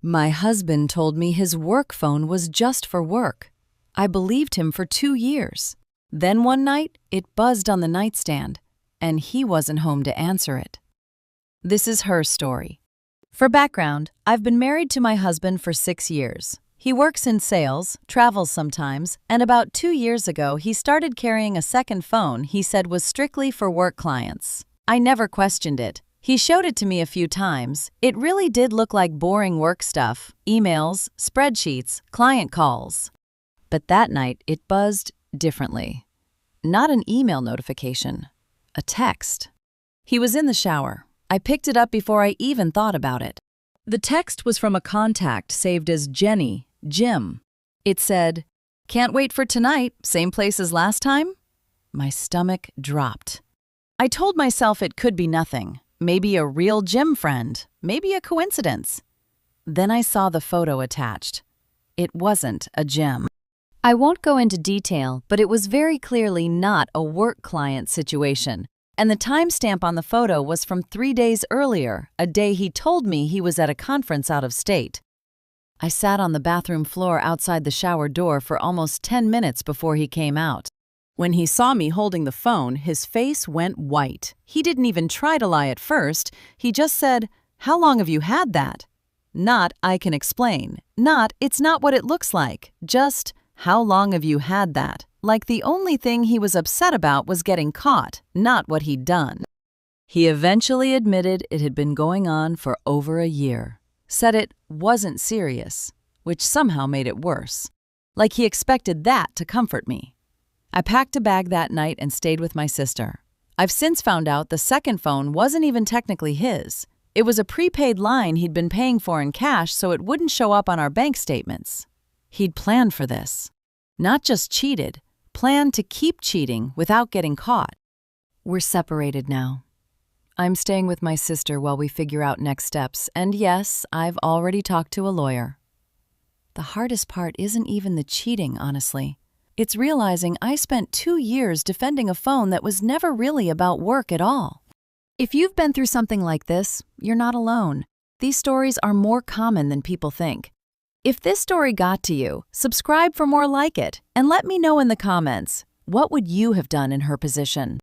My husband told me his work phone was just for work. I believed him for 2 years. Then one night, it buzzed on the nightstand, and he wasn't home to answer it. This is her story. For background, I've been married to my husband for 6 years. He works in sales, travels sometimes, and about 2 years ago he started carrying a second phone he said was strictly for work clients. I never questioned it. He showed it to me a few times. It really did look like boring work stuff, emails, spreadsheets, client calls. But that night it buzzed differently. Not an email notification, a text. He was in the shower. I picked it up before I even thought about it. The text was from a contact saved as Jenny, Jim. It said, "Can't wait for tonight, same place as last time?" My stomach dropped. I told myself it could be nothing. Maybe a real Jim friend, maybe a coincidence. Then I saw the photo attached. It wasn't a Jim. I won't go into detail, but it was very clearly not a work client situation. And the timestamp on the photo was from 3 days earlier, a day he told me he was at a conference out of state. I sat on the bathroom floor outside the shower door for almost 10 minutes before he came out. When he saw me holding the phone, his face went white. He didn't even try to lie at first. He just said, "How long have you had that?" Not, "I can explain." Not, "It's not what it looks like." Just, "How long have you had that?" Like the only thing he was upset about was getting caught, not what he'd done. He eventually admitted it had been going on for over a year. Said it wasn't serious, which somehow made it worse. Like he expected that to comfort me. I packed a bag that night and stayed with my sister. I've since found out the second phone wasn't even technically his. It was a prepaid line he'd been paying for in cash so it wouldn't show up on our bank statements. He'd planned for this. Not just cheated, planned to keep cheating without getting caught. We're separated now. I'm staying with my sister while we figure out next steps, and yes, I've already talked to a lawyer. The hardest part isn't even the cheating, honestly. It's realizing I spent 2 years defending a phone that was never really about work at all. If you've been through something like this, you're not alone. These stories are more common than people think. If this story got to you, subscribe for more like it, and let me know in the comments, what would you have done in her position?